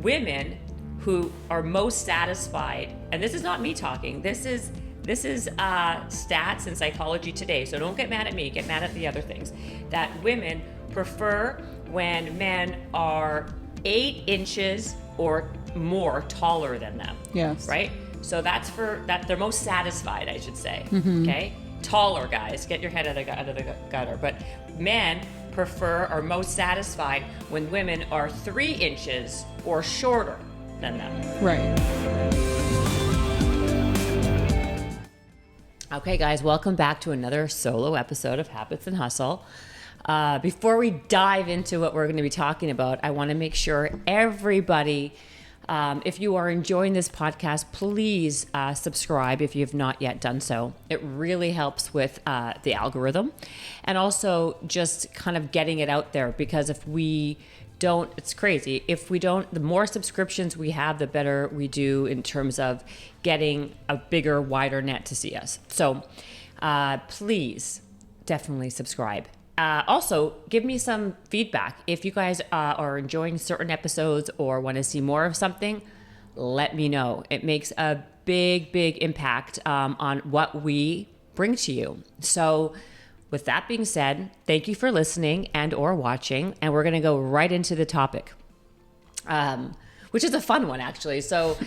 women who are most satisfied, and this is not me talking, this is stats and psychology today, so don't get mad at me, get mad at the other things, that women prefer when men are 8 inches or more taller than them. Yes. Right? So that's for that, they're most satisfied, I should say. Mm-hmm. Okay? Taller guys, get your head out of the gutter. But men prefer or most satisfied when women are 3 inches or shorter than them. Right. Okay, guys, welcome back to another solo episode of Habits and Hustle. Before we dive into what we're going to be talking about, I want to make sure everybody, if you are enjoying this podcast, please subscribe if you have not yet done so. It really helps with the algorithm, and also just kind of getting it out there, because if we don't, it's crazy. If we don't, the more subscriptions we have, the better we do in terms of getting a bigger, wider net to see us. So please definitely subscribe. Also, give me some feedback. If you guys are enjoying certain episodes or want to see more of something, let me know. It makes a big, big impact on what we bring to you. So with that being said, thank you for listening and or watching, and we're going to go right into the topic. Which is a fun one, actually. So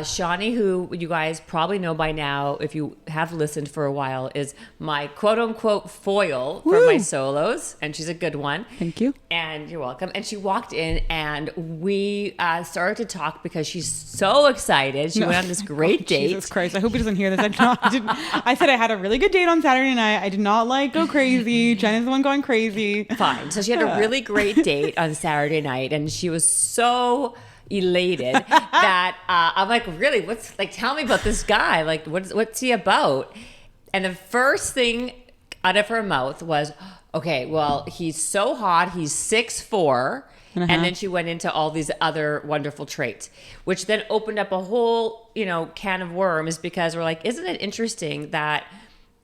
Shawnee, who you guys probably know by now, if you have listened for a while, is my quote-unquote foil for my solos, and she's a good one. Thank you. And you're welcome. And she walked in, and we started to talk because she's so excited. She went on this great date. Jesus Christ, I hope he doesn't hear this. I said I had a really good date on Saturday night. I did not go crazy. Jen is the one going crazy. Fine. So she had a really great date on Saturday night, and she was so elated that I'm like, really, tell me about this guy, like what's he about? And the first thing out of her mouth was, okay, well, he's so hot, he's 6'4", and then she went into all these other wonderful traits, which then opened up a whole can of worms, because we're like, isn't it interesting that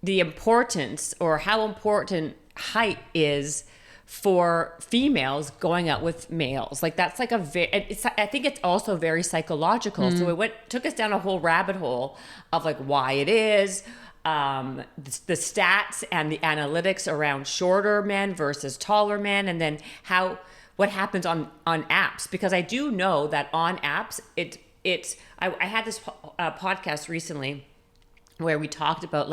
the importance, or how important height is for females going out with males? Like, that's like I think it's also very psychological. So it took us down a whole rabbit hole of like why it is, the stats and the analytics around shorter men versus taller men, and then what happens on apps. Because I do know that on apps, I had this podcast recently where we talked about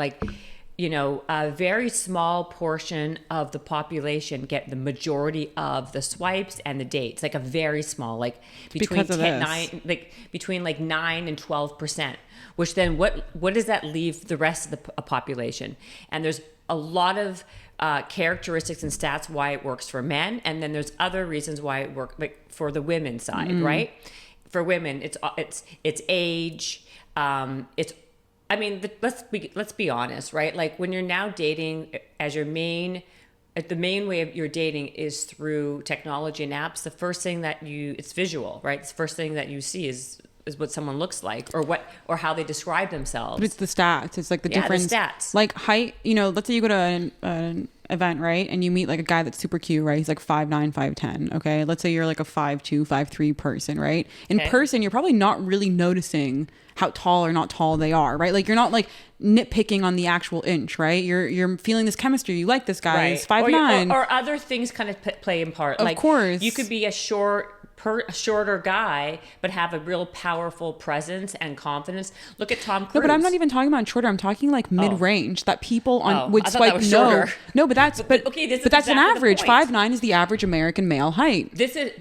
a very small portion of the population get the majority of the swipes and the dates, like a very small, between 9 and 12%, which then what does that leave the rest of the population? And there's a lot of characteristics and stats why it works for men, and then there's other reasons why it works for the women's side, right? For women, it's age, let's be honest, right? Like, when you're now dating as the main way of your dating is through technology and apps, the first thing it's visual, right? The first thing that you see is what someone looks like, or how they describe themselves. But it's the stats. It's like the difference. The stats. Like height, let's say you go to an event, right? And you meet like a guy that's super cute, right? He's like 5'9", 5'10", okay? Let's say you're like a 5'2", 5'3" person, right? In person, you're probably not really noticing how tall or not tall they are, right? Like, you're not like nitpicking on the actual inch, right? You're feeling this chemistry. You like this guy. Right. He's 5'9". Or other things kind of play in part. Of course. You could be a shorter guy, but have a real powerful presence and confidence. Look at Tom Cruise. No, but I'm not even talking about shorter. I'm talking like mid-range that people would swipe no. No, but that's that's exactly an average. 5'9" is the average American male height. This is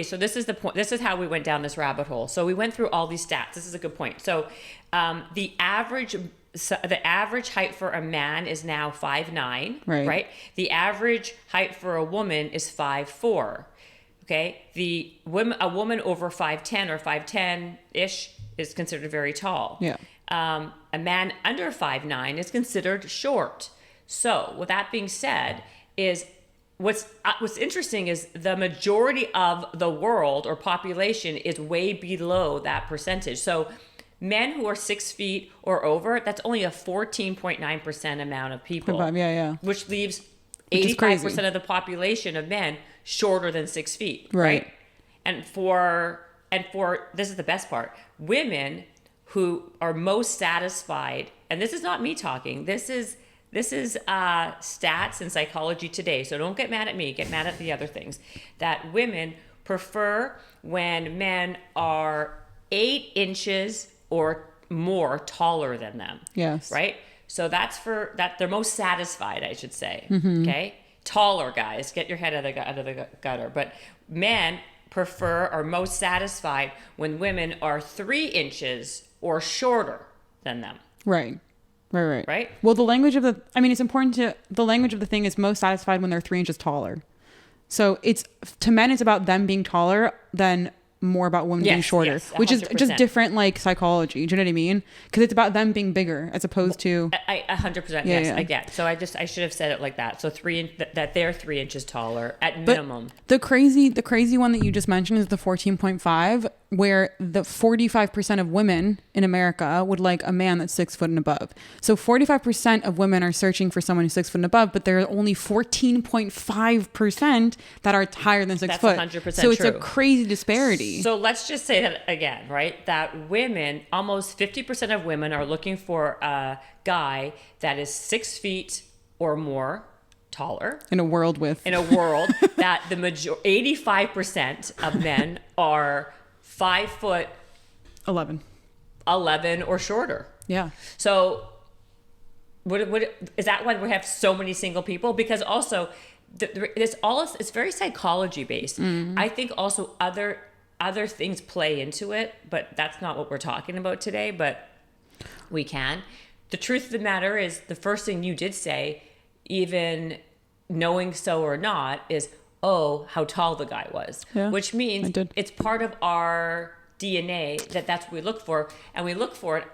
so this is the point. This is how we went down this rabbit hole. So we went through all these stats. This is a good point. So the average height for a man is now 5'9", right? The average height for a woman is 5'4". Okay, a woman over 5'10" or 5'10"-ish is considered very tall. Yeah. A man under 5'9" is considered short. So, with that being said, is what's interesting is the majority of the world or population is way below that percentage. So, men who are 6 feet or over, that's only a 14.9% amount of people. Which leaves 85% of the population of men shorter than 6 feet. Right. And for this is the best part, women who are most satisfied, and this is not me talking, this is stats and Psychology Today, so don't get mad at me, get mad at the other things, that women prefer when men are 8 inches or more taller than them. Yes. Right? So that's for that, they're most satisfied, I should say. Okay? Taller guys, get your head out of the gutter. But men are most satisfied when women are 3 inches or shorter than them. Right. Right? Well, it's important the language of the thing is most satisfied when they're 3 inches taller. So to men, it's about them being taller than more about women being shorter, which is just different, like, psychology. Do you know what I mean? Because it's about them being bigger as opposed to. 100%. Yes, I get. So I should have said it like that. So that they're 3 inches taller at minimum. The crazy one that you just mentioned is the 14.5, where the 45% of women in America would like a man that's 6 foot and above. So 45% of women are searching for someone who's 6 foot and above, but there are only 14.5% that are higher than 6 foot. That's 100% so it's true. a crazy disparity. So let's just say that again, right? That women, almost 50% of women are looking for a guy that is 6 feet or more taller. In a world that the 85% of men are 5 foot 11 or shorter. Yeah. So is that why we have so many single people? Because also it's very psychology based. I think also other things play into it, but that's not what we're talking about today, but we can. The truth of the matter is, the first thing you did say, even knowing so or not, is, oh, how tall the guy was, which means it's part of our DNA that's what we look for. And we look for it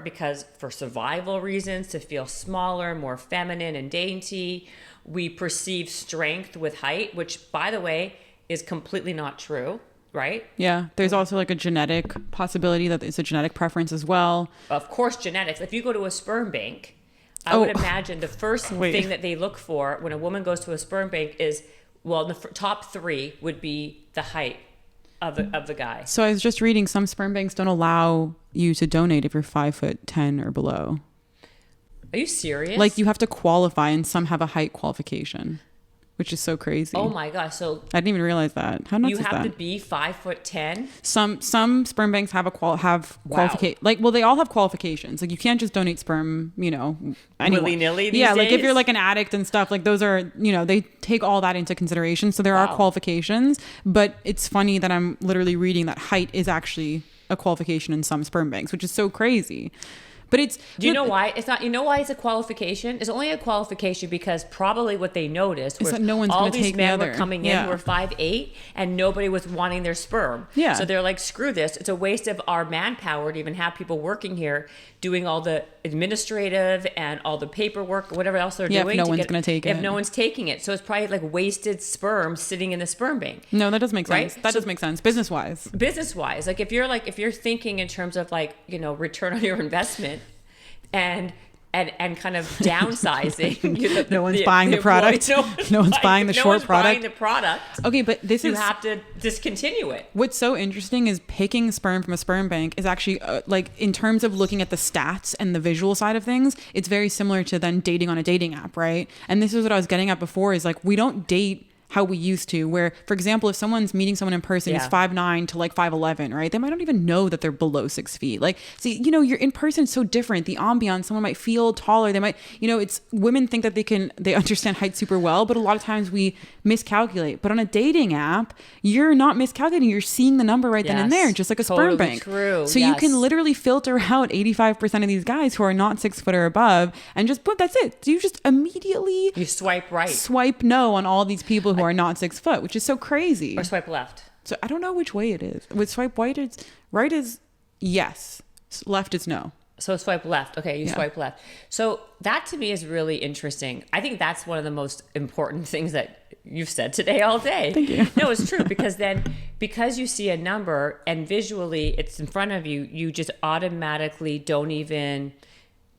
because for survival reasons, to feel smaller, more feminine and dainty. We perceive strength with height, which, by the way, is completely not true, right? Yeah. There's also like a genetic possibility that it's a genetic preference as well. Of course, genetics. If you go to a sperm bank, I would imagine the first thing that they look for when a woman goes to a sperm bank is, well, the top 3 would be the height of the guy. So I was just reading, some sperm banks don't allow you to donate if you're 5'10" or below. Are you serious? Like, you have to qualify, and some have a height qualification, which is so crazy. Oh my gosh! So I didn't even realize that. How nuts is that? You have to be 5'10". Some sperm banks have qualification. Like, well, they all have qualifications. Like, you can't just donate sperm, willy-nilly these days. Like if you're like an addict and stuff, like those are, they take all that into consideration. So there are qualifications, but it's funny that I'm literally reading that height is actually a qualification in some sperm banks, which is so crazy. But it's... Do you know why? It's not... You know why it's a qualification? It's only a qualification because probably what they noticed was that no one's all going to take these men the other. were coming in who were 5'8", and nobody was wanting their sperm. Yeah. So they're like, screw this. It's a waste of our manpower to even have people working here doing all the administrative and all the paperwork, whatever else they're doing. If no one's going to take it. If no one's taking it. So it's probably like wasted sperm sitting in the sperm bank. No, that does make sense. Right? That does make sense. Business-wise. Business-wise. Like if you're thinking in terms of like, return on your investment, and kind of downsizing. No one's buying the product. No one's buying the short product. Buying the product. Okay, but you have to discontinue it. What's so interesting is picking sperm from a sperm bank is actually like, in terms of looking at the stats and the visual side of things, it's very similar to then dating on a dating app, right? And this is what I was getting at before, is like, we don't date how we used to, where, for example, if someone's meeting someone in person who's 5'9" to like 5'11", right? They might not even know that they're below 6 feet. Like, see, you're in person so different. The ambiance, someone might feel taller. They might, it's, women think that they understand height super well, but a lot of times we miscalculate. But on a dating app, you're not miscalculating. You're seeing the number right then and there, just like a sperm bank. True. So you can literally filter out 85% of these guys who are not 6 foot or above, and just that's it. So you just immediately swipe right, swipe no on all these people who are not 6 foot, which is so crazy. Or swipe left. So I don't know which way it is. With swipe right is yes, left is no. So swipe left. Okay, you swipe left. So that to me is really interesting. I think that's one of the most important things that you've said today all day. Thank you. No, it's true, because you see a number and visually it's in front of you, you just automatically don't even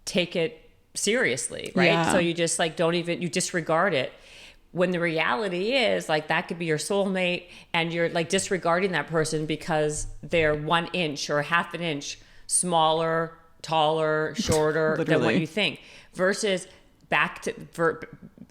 take it seriously, right? Yeah. So you just like you disregard it. when the reality is like that could be your soulmate, and you're like disregarding that person because they're 1 inch or half an inch smaller, taller, shorter than what you think, versus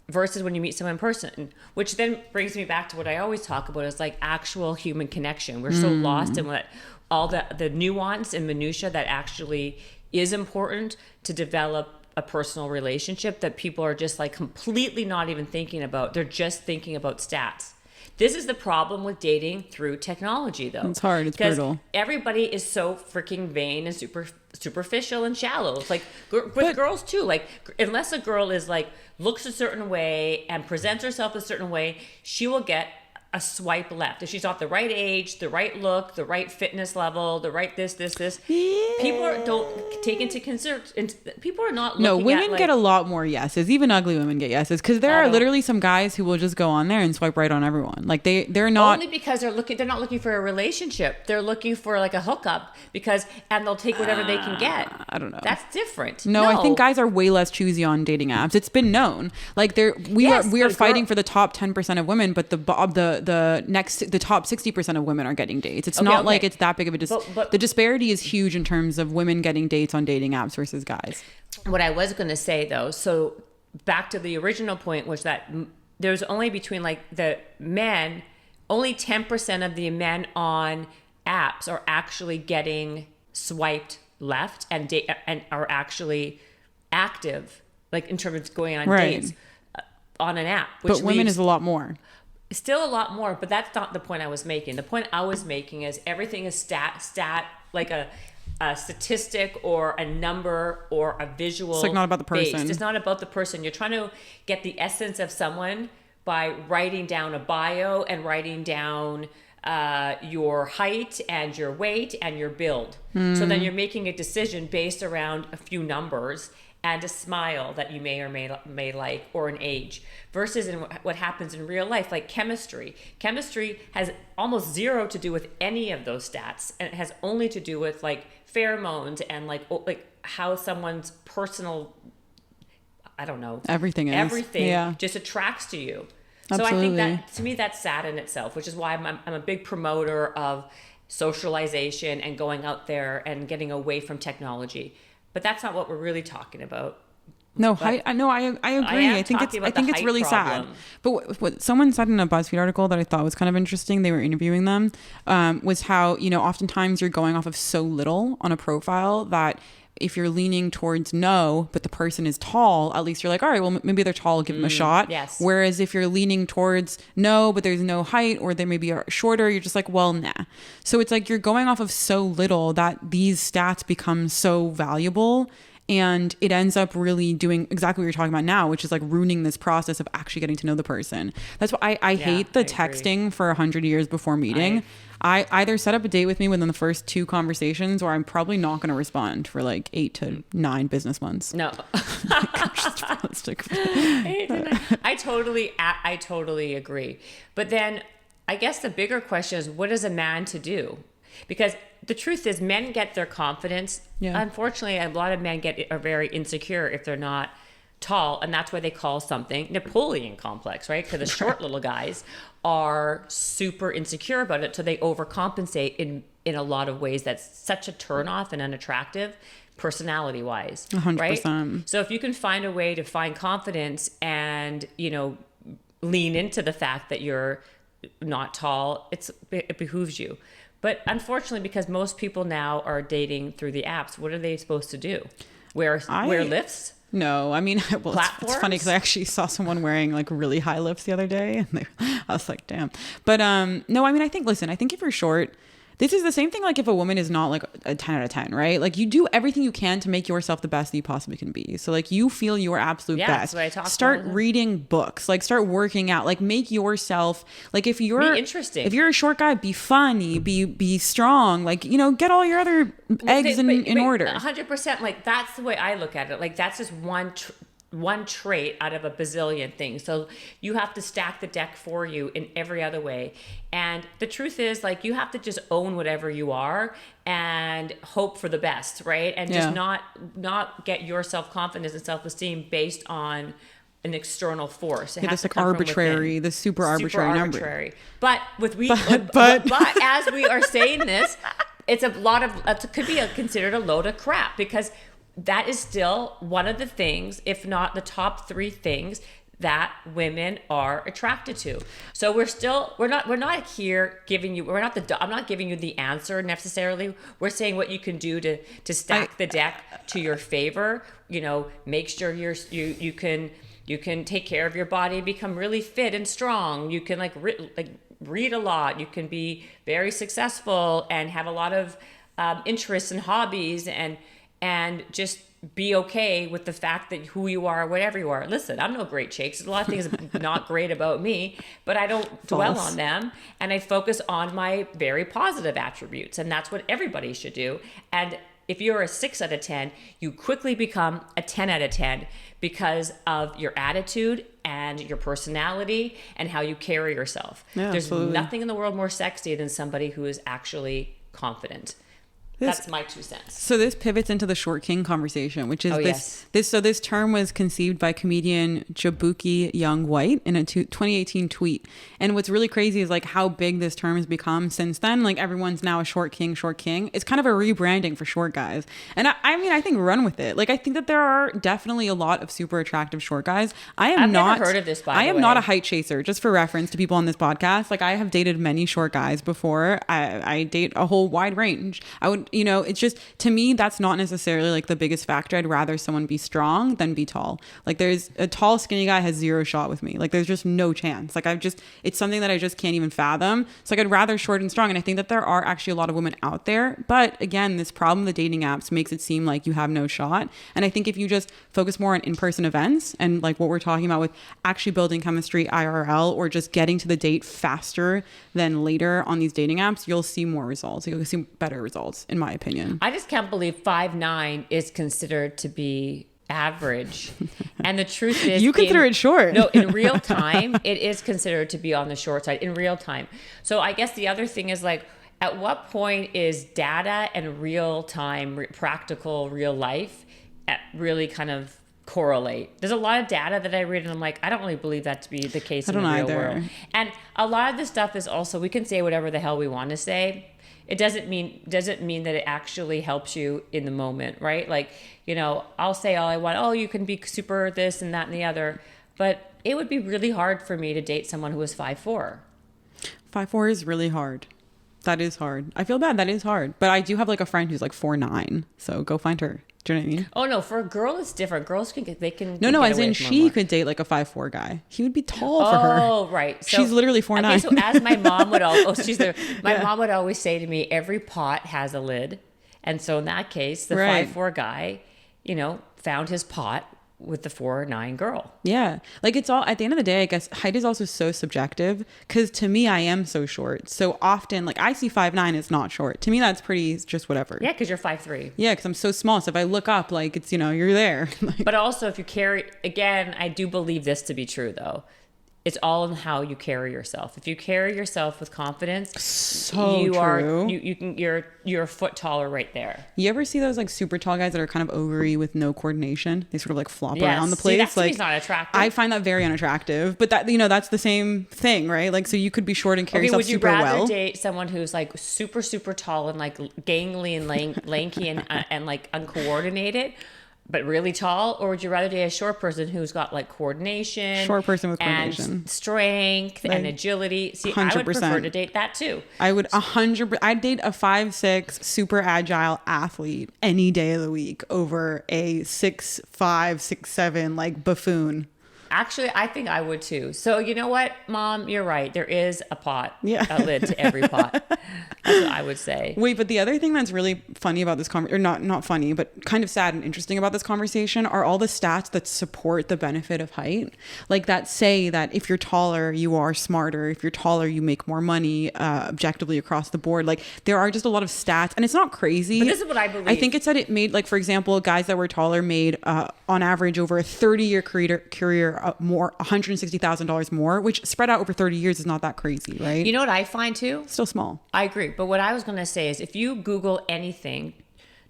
versus when you meet someone in person, which then brings me back to what I always talk about is like actual human connection. We're so lost in what all the nuance and minutia that actually is important to develop a personal relationship, that people are just like completely not even thinking about. They're just thinking about stats. This is the problem with dating through technology, though. It's hard. It's brutal. Everybody is so freaking vain and superficial and shallow. It's like with girls too. Like unless a girl is like looks a certain way and presents herself a certain way, she will get a swipe left. If she's not the right age, the right look, the right fitness level, the right this. People don't take into consideration. People are not looking No, women at, like, get a lot more yeses. Even ugly women get yeses, because there are literally some guys who will just go on there and swipe right on everyone. Like they're not, only because they're not looking for a relationship. They're looking for like a hookup and they'll take whatever they can get. I don't know. That's different. No, I think guys are way less choosy on dating apps. It's been known. Like we are fighting for the top 10% of women, but the top 60% of women are getting dates. It's not like it's that big of a but the disparity is huge in terms of women getting dates on dating apps versus guys. What I was going to say though, so back to the original point, was that there's only between like the men, only 10% of the men on apps are actually getting swiped left and are actually active, like in terms of going on dates on an app. But women is a lot more. Still a lot more, but that's not the point I was making. The point I was making is everything is stat, like a statistic or a number or a visual. It's like not about the person. Based. It's not about the person. You're trying to get the essence of someone by writing down a bio and writing down your height and your weight and your build. So then you're making a decision based around a few numbers and a smile that you may or may like, or an age, versus in what happens in real life, like chemistry. Chemistry has almost zero to do with any of those stats, and it has only to do with like pheromones and like how someone's personal, I don't know, everything just attracts to you. Absolutely. So I think that, to me, that's sad in itself, which is why I'm a big promoter of socialization and going out there and getting away from technology. But that's not what we're really talking about. No, I agree. I think it's really sad. But what someone said in a BuzzFeed article that I thought was kind of interesting, they were interviewing them, was how, oftentimes you're going off of so little on a profile that if you're leaning towards no, but the person is tall, at least you're like, all right, well, maybe they're tall, give them a shot. Yes. Whereas if you're leaning towards no, but there's no height, or they maybe are shorter, you're just like, well, nah. So it's like you're going off of so little that these stats become so valuable, and it ends up really doing exactly what you're talking about now, which is like ruining this process of actually getting to know the person. That's why I hate the texting for 100 years before meeting. I either set up a date with me within the first 2 conversations, or I'm probably not going to respond for like 8 to 9 business months. No. I'm just realistic. I totally agree. But then I guess the bigger question is, what is a man to do? Because the truth is, men get their confidence. Yeah. Unfortunately, a lot of men are very insecure if they're not tall, and that's why they call something Napoleon complex, right? Because the short little guys are super insecure about it, so they overcompensate in a lot of ways. That's such a turnoff and unattractive, personality wise, 100%. Right? So if you can find a way to find confidence and lean into the fact that you're not tall, it behooves you. But unfortunately, because most people now are dating through the apps, what are they supposed to do? Wear lifts? No, I mean, well, it's funny because I actually saw someone wearing like really high lifts the other day, and I was like, damn. But no, I mean, I think if you're short, this is the same thing like if a woman is not like a 10 out of 10, right? Like you do everything you can to make yourself the best that you possibly can be. So like you feel your absolute best. Start reading books, like start working out, like make yourself, like if you're be interesting. If you're a short guy, be funny, be strong, like, get all your other eggs in order. 100%. Like that's the way I look at it. Like that's just one trait out of a bazillion things. So you have to stack the deck for you in every other way. And the truth is, like, you have to just own whatever you are and hope for the best, right? And just not get your self-confidence and self-esteem based on an external force. It Yeah, has this to like come from arbitrary, within. this super arbitrary number. But but as we are saying this, it's a lot of it could be considered a load of crap, because that is still one of the things, if not the top 3 things that women are attracted to. So we're not here giving you, I'm not giving you the answer necessarily. We're saying what you can do to stack the deck to your favor. You know, make sure you can take care of your body, become really fit and strong. You can read a lot. You can be very successful and have a lot of interests and hobbies, and just be okay with the fact that who you are, whatever you are. Listen, I'm no great shakes. There's a lot of things not great about me, but I don't dwell on them. And I focus on my very positive attributes. And that's what everybody should do. And if you're a 6 out of 10, you quickly become a 10 out of 10 because of your attitude and your personality and how you carry yourself. Yeah, There's absolutely. nothing in the world more sexy than somebody who is actually confident. That's my 2 cents. So this pivots into the short king conversation, which is yes. this term was conceived by comedian Jabuki Young White in a 2018 tweet. And what's really crazy is like how big this term has become since then. Like everyone's now a short king. It's kind of a rebranding for short guys. And I mean, I think run with it. Like I think that there are definitely a lot of super attractive short guys. I've never heard of this, by the way. I am not a height chaser, just for reference to people on this podcast. Like I have dated many short guys before. I date a whole wide range. I would, you know, it's just, to me, that's not necessarily like the biggest factor. I'd rather someone be strong than be tall. Like there's a tall, skinny guy has 0 shot with me. Like there's just no chance. Like it's something that I just can't even fathom. So like I'd rather short and strong. And I think that there are actually a lot of women out there. But again, this problem with the dating apps makes it seem like you have no shot. And I think if you just focus more on in-person events and like what we're talking about with actually building chemistry IRL, or just getting to the date faster than later on these dating apps, you'll see more results. You'll see better results, in my opinion. I just can't believe 5'9" is considered to be average. And the truth is, you consider it short. No, in real time, it is considered to be on the short side in real time. So I guess the other thing is like, at what point is data and real time, practical real life really kind of correlate? There's a lot of data that I read and I'm like, I don't really believe that to be the case in the real world. And a lot of this stuff is also, we can say whatever the hell we want to say. It doesn't mean that it actually helps you in the moment, right? Like, you know, I'll say all I want. Oh, you can be super this and that and the other. But it would be really hard for me to date someone who was 5'4". 5'4" is really hard. That is hard. I feel bad. That is hard. But I do have like a friend who's like 4'9". So go find her. Do you know what I mean? Oh no, for a girl it's different. Girls can No, as in she could date like a 5'4" guy. He would be tall for her. Oh right, so, she's literally 4'9". Okay, so as my mom would mom would always say to me, every pot has a lid, and so in that case, the 5'4" guy, you know, found his pot with the 4'9" girl. Yeah. Like it's all, at the end of the day, I guess height is also so subjective, because to me, I am so short. So often, like I see 5'9" as not short. To me, that's pretty just whatever. Yeah, because you're 5'3". Yeah, because I'm so small. So if I look up, like it's, you know, you're there. But also if you carry, again, I do believe this to be true though. It's all in how you carry yourself. If you carry yourself with confidence, you're a foot taller right there. You ever see those like super tall guys that are kind of ovary with no coordination? They sort of like flop around the place. That's like not attractive. I find that very unattractive. But that, you know, that's the same thing, right? Like, so you could be short and carry yourself super well. Would you rather date someone who's like super, super tall and like gangly and lanky and like uncoordinated, but really tall? Or would you rather date a short person who's got like coordination, short person with coordination, and strength and agility? See, 100%. I would prefer to date that too. I would 100%. I'd date a 5'6" super agile athlete any day of the week over a 6'5", 6'7" like buffoon. Actually, I think I would too. So you know what, Mom? You're right. There is a lid to every pot. That's what I would say. Wait, but the other thing that's really funny about this or not funny, but kind of sad and interesting about this conversation are all the stats that support the benefit of height. Like that say that if you're taller, you are smarter. If you're taller, you make more money objectively across the board. Like there are just a lot of stats, and it's not crazy. But this is what I believe. I think it said it made, like, for example, guys that were taller made on average over a 30-year career more $160,000 more, which spread out over 30 years is not that crazy, right? You know what I find too? Still small. I agree. But what I was going to say is if you Google anything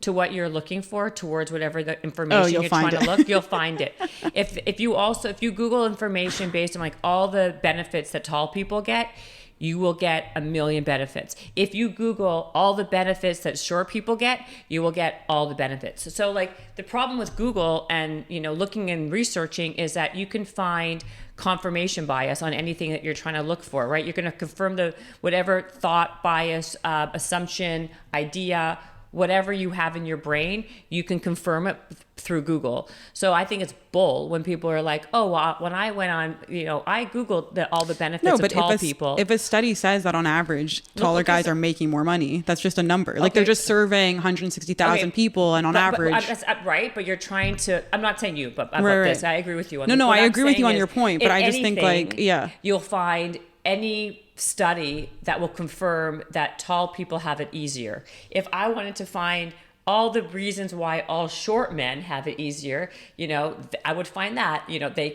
to what you're looking for, towards whatever the information you'll you're find trying to look, you'll find it. If you Google information based on like all the benefits that tall people get, you will get a million benefits. If you Google all the benefits that short people get, you will get all the benefits. So like the problem with Google and, you know, looking and researching is that you can find confirmation bias on anything that you're trying to look for, right? You're going to confirm the whatever thought, bias, assumption, idea, whatever you have in your brain, you can confirm it through Google. So I think it's bull when people are like, oh, well, when I went on, you know, I Googled all the benefits of tall people. If a study says that on average, taller guys are making more money, that's just a number. Like they're just surveying 160,000 people and on average. Right, but you're trying to, I'm not saying you, but about this, I agree with you on this. No, I agree with you on is, your point, but I just think like, you'll find any study that will confirm that tall people have it easier. If I wanted to find all the reasons why all short men have it easier, you know, I would find that, you know, they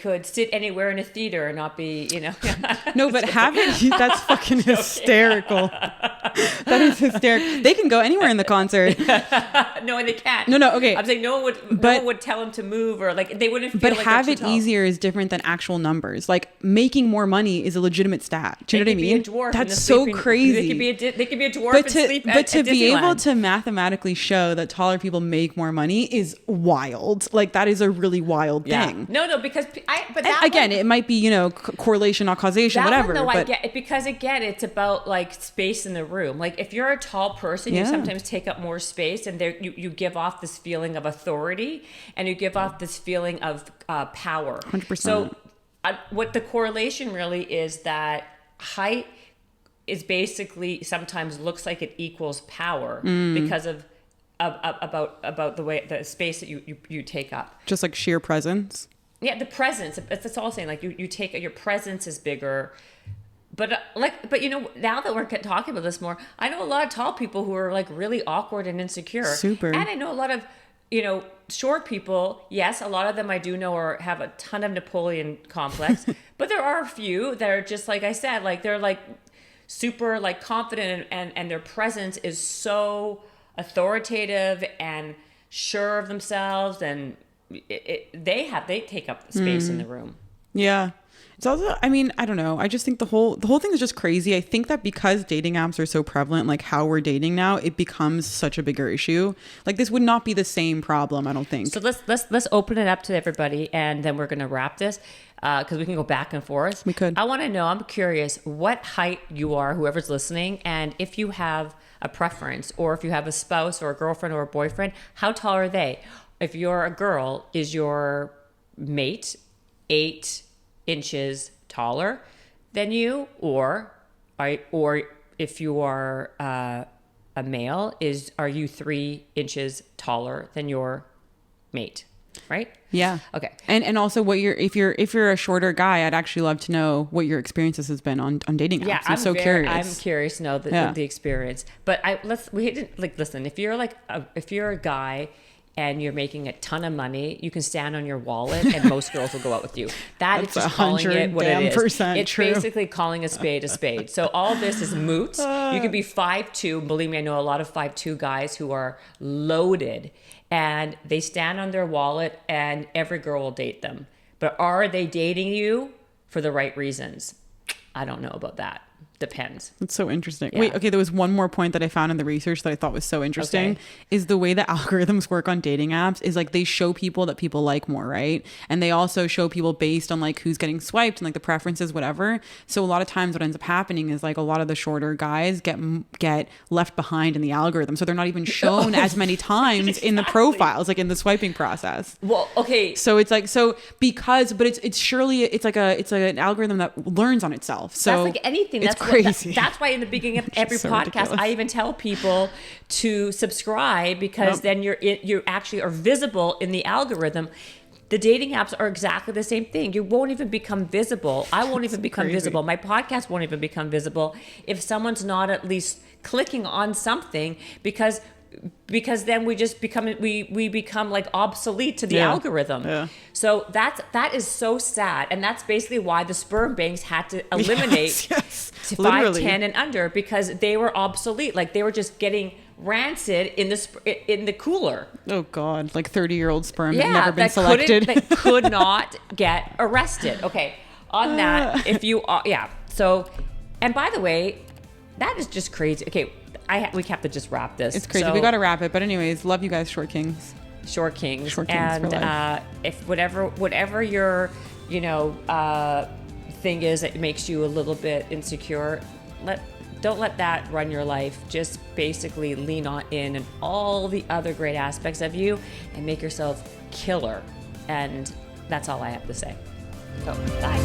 could sit anywhere in a theater and not be, you know. No, but that's fucking hysterical. That is hysterical. They can go anywhere in the concert. No, they can't. No, okay. I'm saying no one would tell them to move, or like they wouldn't feel but like have it easier is different than actual numbers. Like making more money is a legitimate stat. Do you know what I mean? Be a dwarf that's so crazy. They could be a dwarf and sleep at to be Disneyland. Able to mathematically show that taller people make more money is wild. Like that is a really wild thing. No, because it might be, you know, correlation, not causation, whatever. I get it, because again, it's about like space in the room. Like if you're a tall person, you sometimes take up more space, and there you give off this feeling of authority, and you give off this feeling of power. 100%. So what the correlation really is that height is basically sometimes looks like it equals power because of about the way the space that you take up. Just like sheer presence. Yeah, the presence. That's all I'm saying. Like you take your presence is bigger. But you know, now that we're talking about this more, I know a lot of tall people who are like really awkward and insecure. Super. And I know a lot of, you know, short people. Yes, a lot of them I do know have a ton of Napoleon complex. But there are a few that are just like I said, like they're like super like confident and their presence is so authoritative and sure of themselves, and they take up the space in the room. Yeah. It's also, I mean, I don't know. I just think the whole thing is just crazy. I think that because dating apps are so prevalent, like how we're dating now, it becomes such a bigger issue. Like this would not be the same problem, I don't think. So let's open it up to everybody, and then we're going to wrap this because we can go back and forth. We could. I want to know, I'm curious what height you are, whoever's listening, and if you have a preference, or if you have a spouse or a girlfriend or a boyfriend, how tall are they? If you're a girl, is your mate 8 inches taller than you, or if you are a male, are you 3 inches taller than your mate? Right? Yeah. Okay. And also if you're a shorter guy, I'd actually love to know what your experiences has been on dating apps. Yeah, I'm so curious. I'm curious to know the experience. But listen, if you're a guy and you're making a ton of money, you can stand on your wallet and most girls will go out with you. That's just calling it what it is. It's true. Basically calling a spade a spade. So all this is moot. You could be 5'2". Believe me, I know a lot of 5'2" guys who are loaded and they stand on their wallet and every girl will date them. But are they dating you for the right reasons? I don't know about that. Depends. It's so interesting. Yeah. Wait, okay, there was one more point that I found in the research that I thought was so interesting is the way that algorithms work on dating apps is like they show people that people like more, right? And they also show people based on like who's getting swiped and like the preferences, whatever. So a lot of times what ends up happening is like a lot of the shorter guys get left behind in the algorithm. So they're not even shown as many times in the profiles, like in the swiping process. Well, okay. So it's like, but it's surely, it's like an algorithm that learns on itself. So that's like anything. That's crazy. That's why in the beginning of every podcast, ridiculous. I even tell people to subscribe because then you actually are visible in the algorithm. The dating apps are exactly the same thing. You won't even become visible. I won't even become visible. My podcast won't even become visible if someone's not at least clicking on something, because because then we just become like obsolete to the Yeah. algorithm. Yeah. So that is so sad, and that's basically why the sperm banks had to eliminate Yes. to 5, Literally. 10 and under, because they were obsolete. Like they were just getting rancid in the cooler. Oh God, like 30-year-old sperm Yeah, that never been that selected. that could not get arrested. Okay, on that, if you are, yeah. So, and by the way, that is just crazy. Okay, we have to just wrap this. It's crazy. So, We got to wrap it. But anyways, love you guys, Short Kings. Short Kings. Short Kings for And life. if whatever your thing is that makes you a little bit insecure, don't let that run your life. Just basically lean on in and all the other great aspects of you and make yourself killer. And that's all I have to say. So, bye.